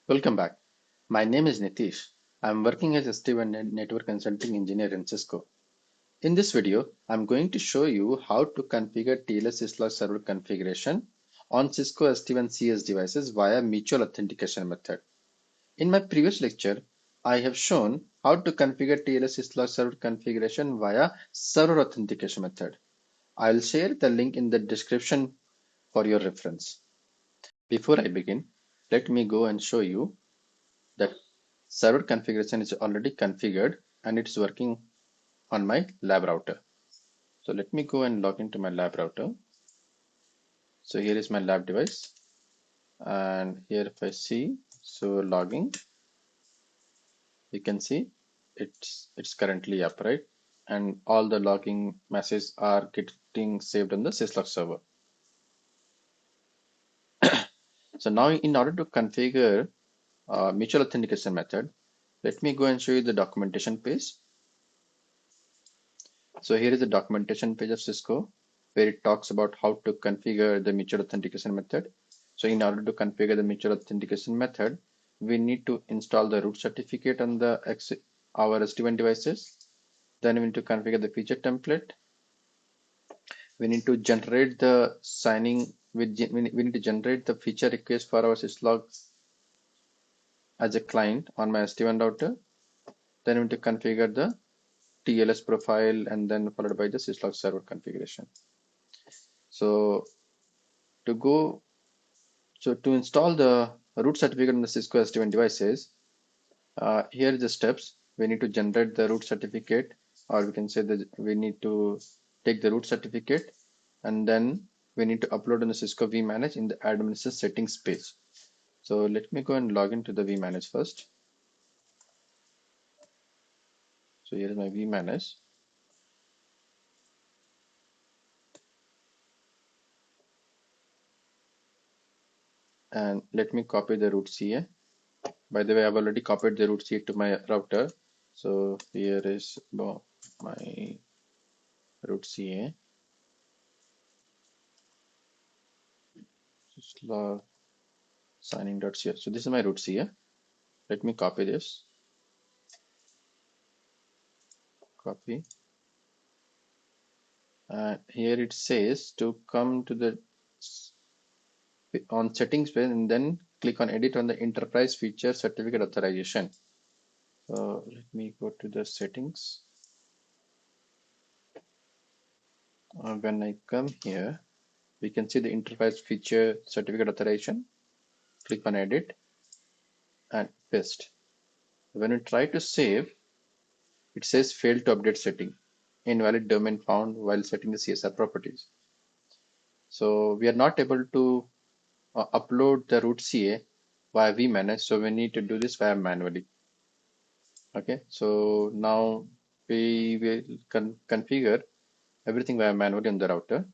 Welcome back. My name is Nitish. I'm working as a SD-WAN network consulting engineer in Cisco. In this video, I'm going to show you how to configure TLS Syslog server configuration on Cisco SD-WAN CS devices via mutual authentication method. In my previous lecture, I have shown how to configure TLS Syslog server configuration via server authentication method. I'll share the link in the description for your reference. Before I begin, let me go and show you that server configuration is already configured and it's working on my lab router. So let me go and log into my lab router. So here is my lab device, and here if I see, so logging, you can see it's currently up, right? And all the logging messages are getting saved on the Syslog server. So now in order to configure mutual authentication method, let me go and show you the documentation page. So here is the documentation page of Cisco where it talks about how to configure the mutual authentication method. So in order to configure the mutual authentication method, we need to install the root certificate on our SD-WAN devices. Then we need to configure the feature template. We need to generate the signing we need to generate the feature request for our syslog as a client on my SD-WAN router. Then we need to configure the TLS profile and then followed by the syslog server configuration. So to go to install the root certificate on the Cisco SD-WAN devices, here are the steps. We need to generate the root certificate, or we can say that we need to take the root certificate, and then we need to upload on the Cisco vManage in the administration settings page. So let me go and log into the vManage first. So here is my vManage. And let me copy the root CA. By the way, I've already copied the root CA to my router. So here is my root CA. Syslog signing.ca. So this is my root CA. Let me copy this. Copy. Here it says to come to the on settings page and then click on edit on the enterprise feature certificate authorization. So let me go to the settings. When I come here, we can see the enterprise feature certificate authorization. Click on edit and paste. When you try to save, it says fail to update setting. Invalid domain found while setting the CSR properties. So we are not able to upload the root CA via vManage, so we need to do this via manually. Okay, so now we will configure everything via manually on the router.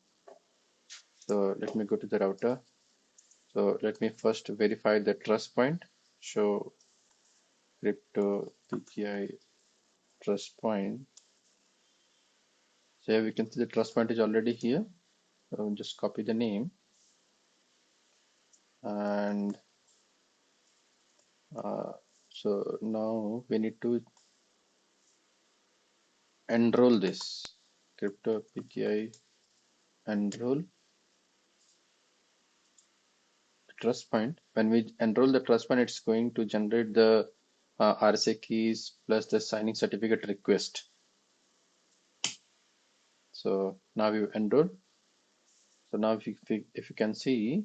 So let me go to the router. So let me first verify the trust point. Show crypto PKI trust point. So here we can see the trust point is already here. So just copy the name and so now we need to enroll this crypto PKI enroll trust point. When we enroll the trust point, it's going to generate the RSA keys plus the signing certificate request. So now we've enrolled. So now if you can see,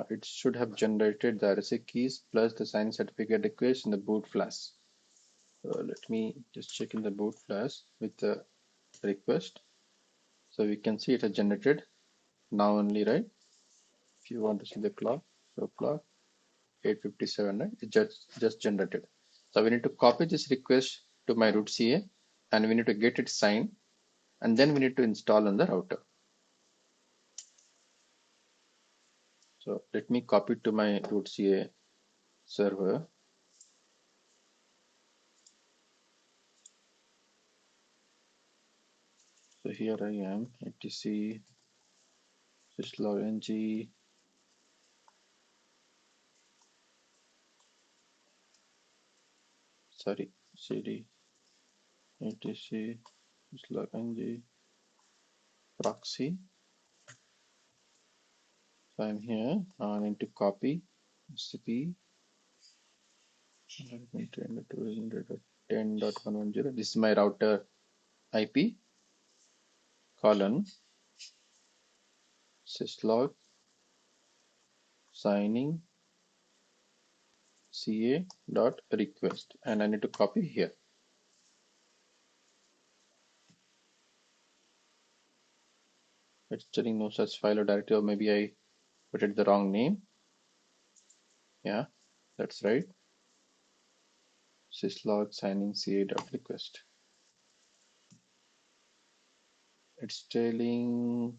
it should have generated the RSA keys plus the signing certificate request in the boot flash. So let me just check in the boot flash with the request. So we can see it has generated now only, right? If you want to see the clock, so clock 8:57, right? It just generated. So we need to copy this request to my root CA and we need to get it signed and then we need to install on the router. So let me copy to my root CA server. So here I am, etc syslog ng sorry, cd etc Syslog ng proxy. So I'm here. Now I need to copy cp 10.110.110. This is my router IP colon syslog signing ca dot request, and I need to copy here. It's telling no such file or directory, or maybe I put it the wrong name. Yeah, that's right. Syslog signing ca dot request. It's telling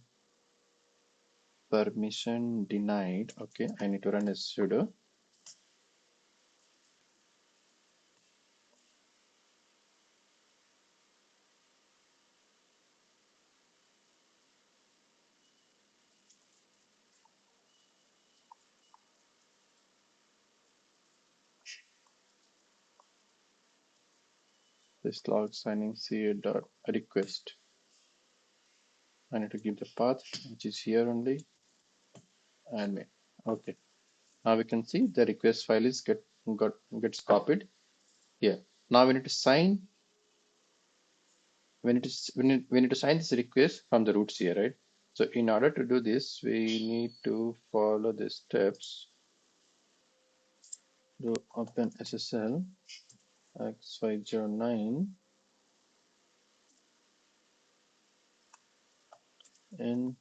permission denied. Okay, I need to run a sudo. Syslog signing ca dot request. I need to give the path, which is here only, and main. Okay. Now we can see the request file is gets copied here. Now we need to sign. We need to sign this request from the roots here, right? So in order to do this, we need to follow the steps. Do open SSL x509 and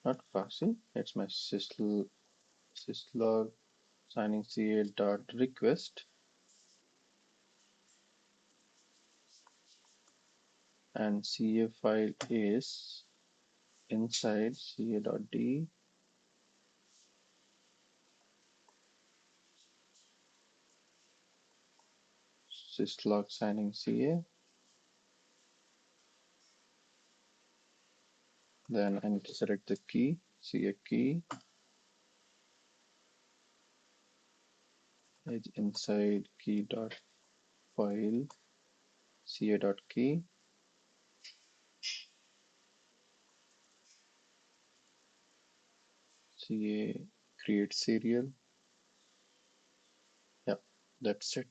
not proxy. It's my syslog signing ca dot request, and ca file is inside ca dot d syslog signing ca. Then I need to select the key, ca key is inside key dot file ca dot key. Ca create serial. Yeah, that's it.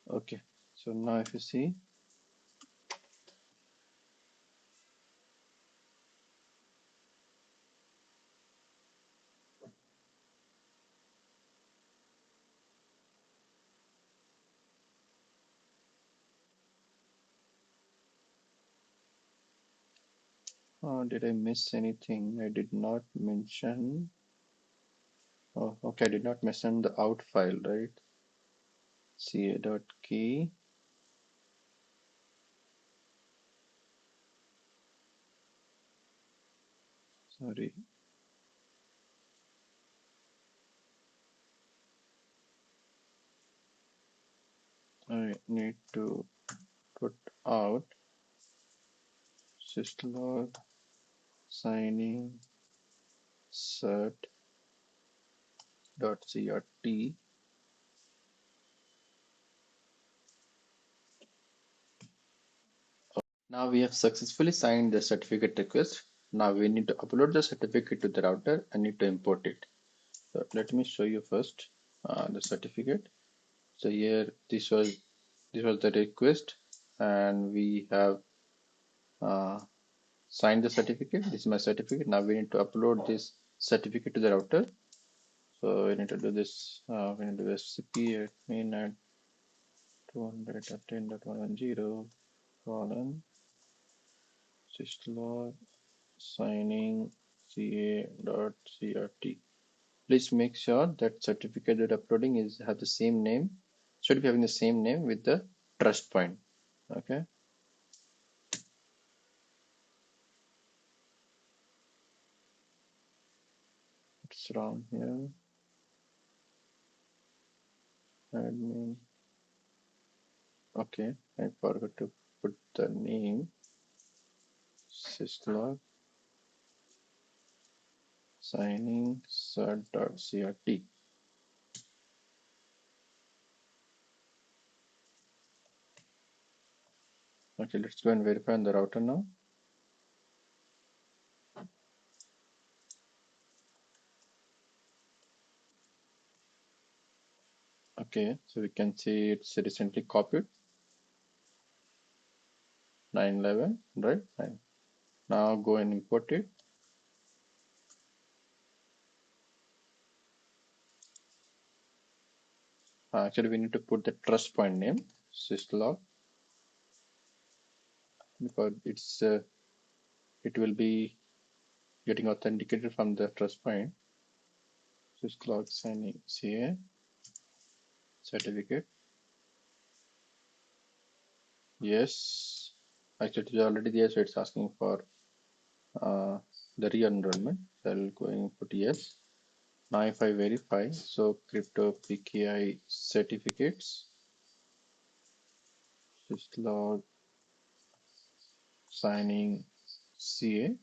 Okay, so now if you see, did I miss anything? I did not mention. Oh, okay, I did not mention the out file, right? Ca dot key. Sorry. I need to put out syslog signing cert dot crt. Now we have successfully signed the certificate request. Now we need to upload the certificate to the router and need to import it. So let me show you first the certificate. So here this was the request, and we have uh, signed the certificate. This is my certificate. Now we need to upload this certificate to the router. So we need to do this. We need to do cp admin at 200.10.110 colon syslog signing ca.crt. Please make sure that certificate that uploading is have the same name, should be having the same name with the trust point. Okay. It's wrong here. Admin. Okay, I forgot to put the name. Syslog signing cert.crt. Okay, let's go and verify on the router now. Okay, so we can see it's recently copied 911, right? Now go and import it. Actually, we need to put the trust point name syslog because it will be getting authenticated from the trust point. Syslog signing CA certificate. Yes, actually it is already there, so it's asking for the re-enrollment. So I'll go and put yes. Now if I verify, so crypto PKI certificates syslog signing CA.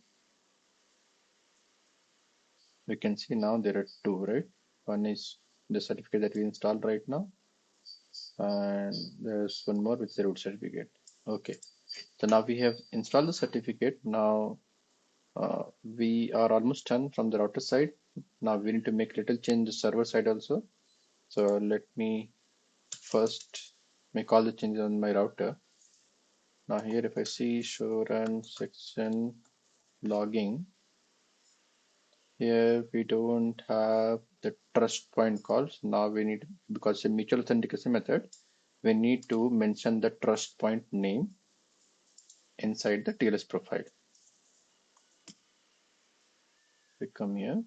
We can see now there are two, right? One is the certificate that we installed right now, and there's one more with the root certificate. Okay, so now we have installed the certificate. Now we are almost done from the router side. Now we need to make little change the server side also. So let me first make all the changes on my router. Now here if I see show run section logging, here we don't have the trust point calls. Now we need, because it's a mutual authentication method, we need to mention the trust point name inside the TLS profile. We come here,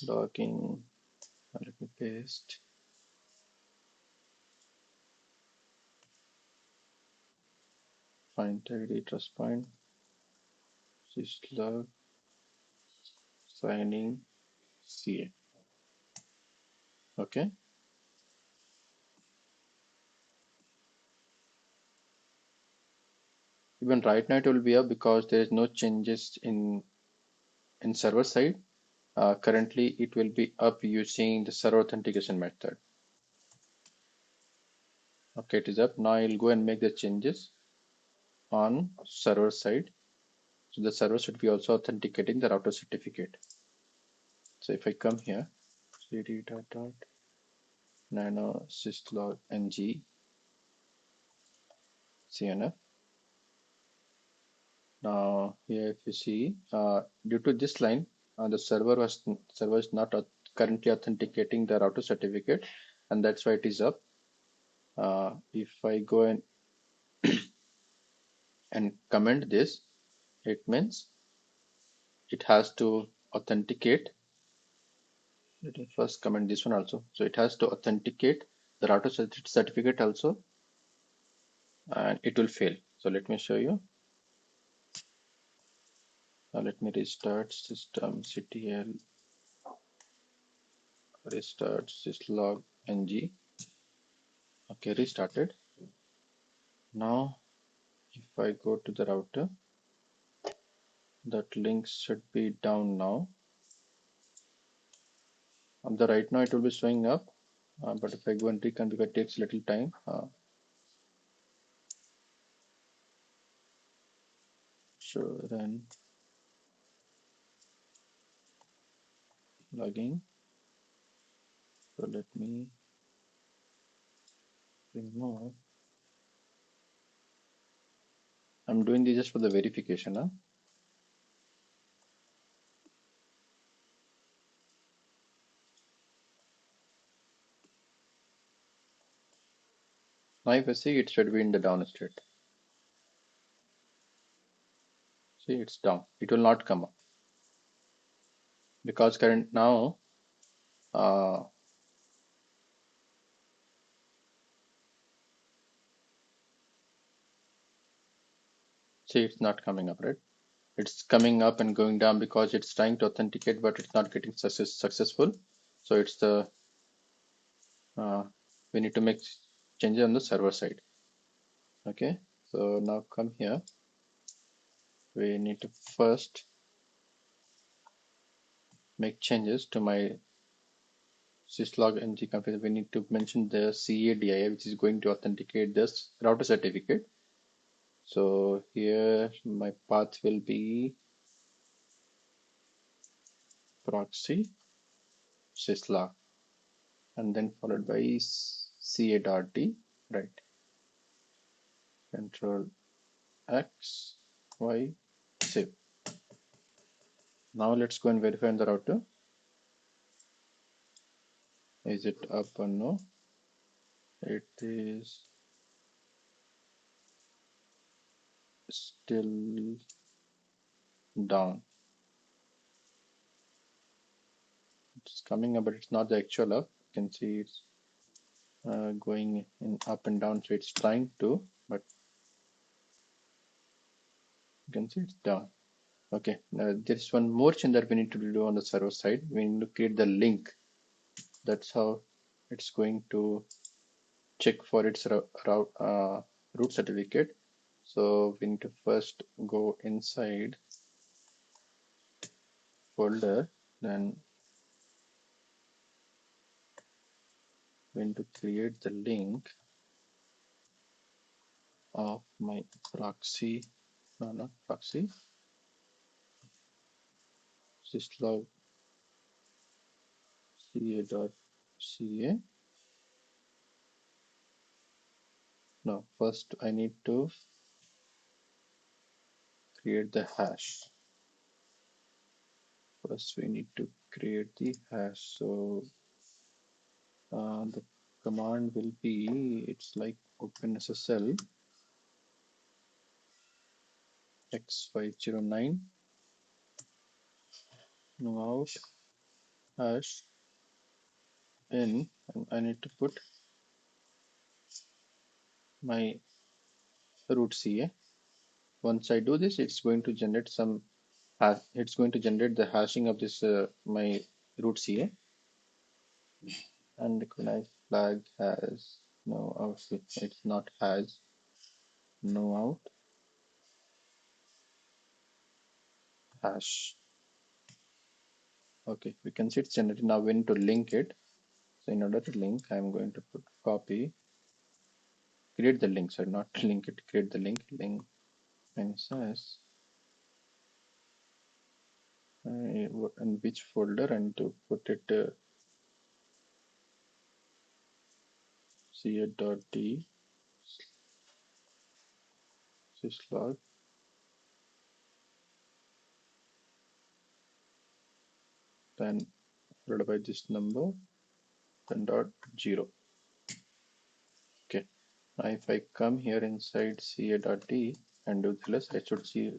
logging, let me paste. Find ID trust point, syslog, signing, CA. Okay. Even right now it will be up because there is no changes in server side. Currently it will be up using the server authentication method. Okay, it is up. Now I'll go and make the changes on server side. So the server should be also authenticating the router certificate. So if I come here, cd dot nano syslog ng cnf. Now here if you see, due to this line, the server is not currently authenticating the router certificate, and that's why it is up. If I go and comment this, it means it has to authenticate. Let me first comment this one also. So it has to authenticate the router certificate also, and it will fail. So let me show you. Now let me restart system ctl restart syslog ng. Okay, restarted. Now if I go to the router, that link should be down now. On the right now it will be showing up, but if I go and reconfigure, it takes a little time. So then logging. So let me remove. I'm doing this just for the verification. Now if I see, it should be in the down state. See, it's down. It will not come up because current now see, it's not coming up, right? It's coming up and going down because it's trying to authenticate, but it's not getting successful. So it's the we need to make changes on the server side. Okay, so now come here. We need to first make changes to my syslog ng config, we need to mention the CADI, which is going to authenticate this router certificate. So here my path will be proxy syslog and then followed by ca.d, right? Control X, Y, save. Now let's go and verify on the router. Is it up or no? It is still down. It's coming up, but it's not the actual up. You can see it's going in up and down, so it's trying to, but you can see it's down. Okay, now there's one more change that we need to do on the server side. We need to create the link. That's how it's going to check for its root certificate. So we need to first go inside folder, then we need to create the link of my proxy, no, not proxy, syslog ca.ca. No, first I need to create the hash. First we need to create the hash. So the command will be, it's like OpenSSL x509 no out hash in, and I need to put my root CA. Once I do this, it's going to generate some hash. It's going to generate the hashing of this my root CA, and recognize flag has no out. It's not has no out hash. Okay, we can see it's generated. Now we need to link it. So in order to link, I'm going to put copy, create the link. Sorry, not link it. Create the link. Link minus s. In which folder, and to put it ca.d syslog, then followed by this number, then dot 0. Okay. Now if I come here inside ca.d and do this, I should see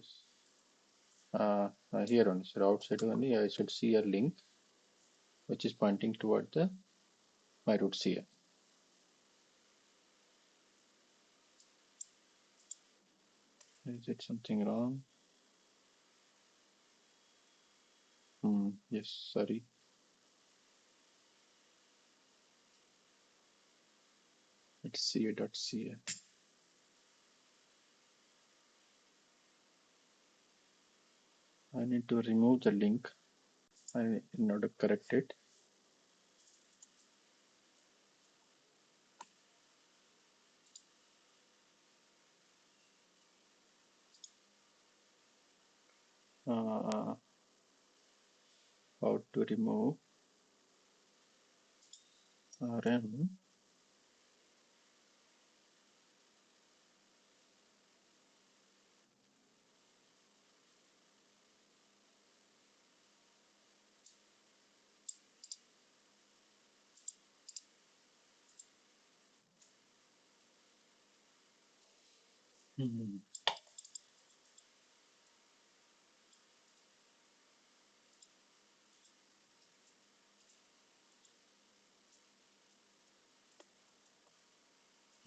here only. So outside only, I should see a link which is pointing toward the my root CA. Is it something wrong? Yes, sorry. It's ca.ca. I need to remove the link in order to correct it. How to remove rm.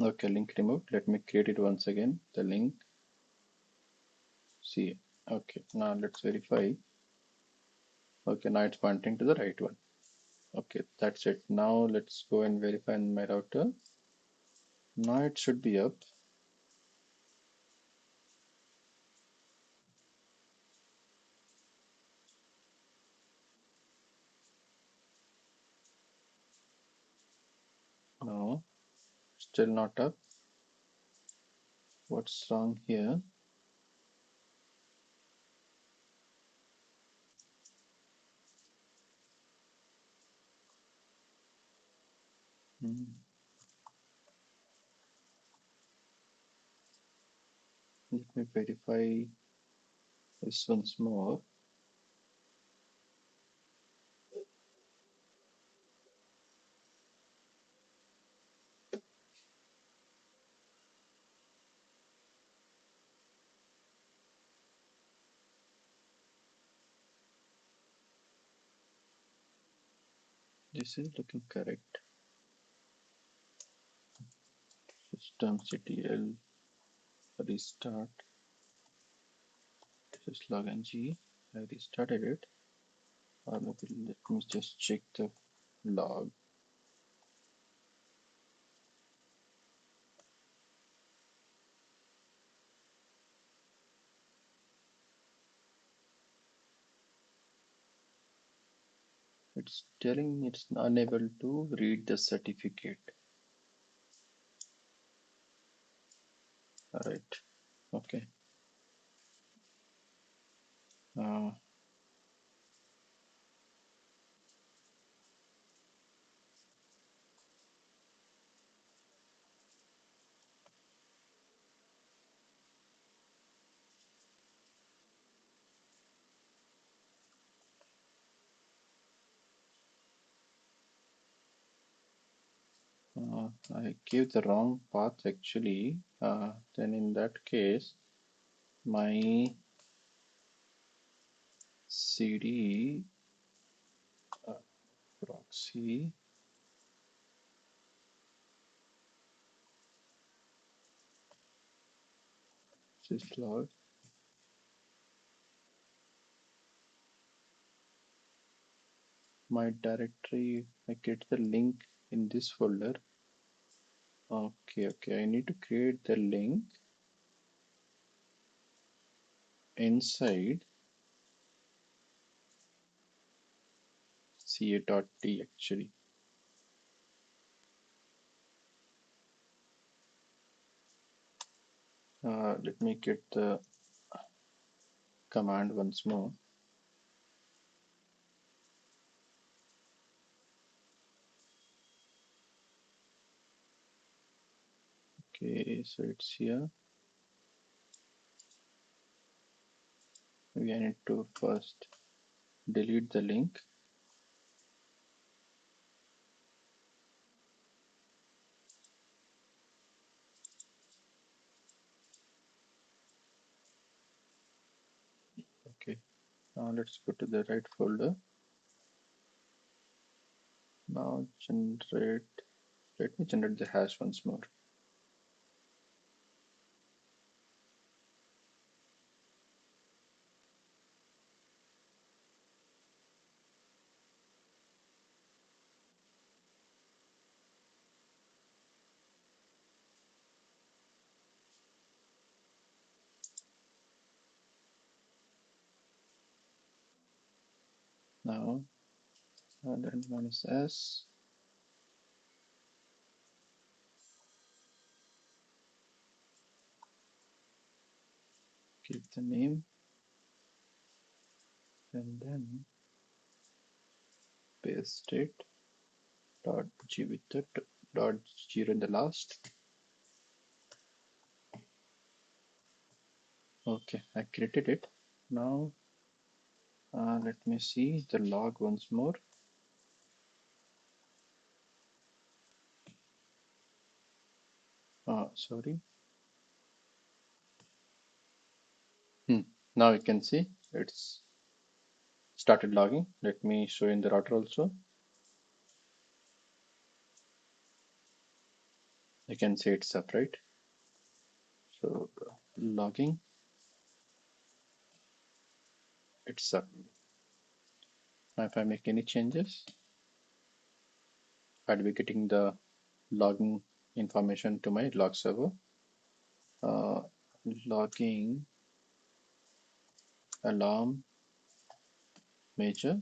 Okay, link removed. Let me create it once again. The link CA. Okay, now let's verify. Okay, now it's pointing to the right one. Okay, that's it. Now let's go and verify in my router. Now it should be up. still not up. What's wrong here? Hmm. Let me verify this once more. This is looking correct. Systemctl restart syslog ng. I restarted it. Or maybe let me just check the log. It's telling me it's unable to read the certificate. All right. Okay. Uh, I gave the wrong path actually. Then in that case, my cd proxy syslog my directory. I get the link in this folder. Okay. I need to create the link inside ca.t actually. Let me get the command once more. Okay, so it's here. We need to first delete the link. Okay, now let's go to the right folder. Now let me generate the hash once more. Now, and then minus s, give the name, and then paste it, dot g with the dot 0 in the last. Okay, I created it. Now, let me see the log once more. Sorry. Now you can see it's started logging. Let me show in the router also. You can see it's up, right? So logging, it's up. Now if I make any changes, I'll be getting the logging information to my log server. Logging alarm major.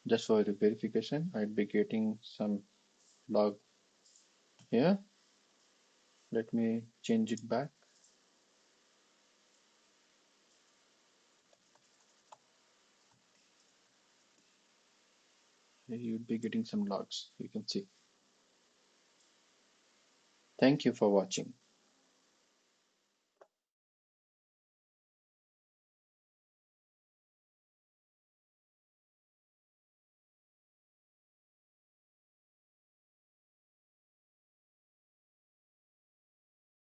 Just for the verification, I'd be getting some log here. Let me change it back. You'd be getting some logs. You can see. Thank you for watching.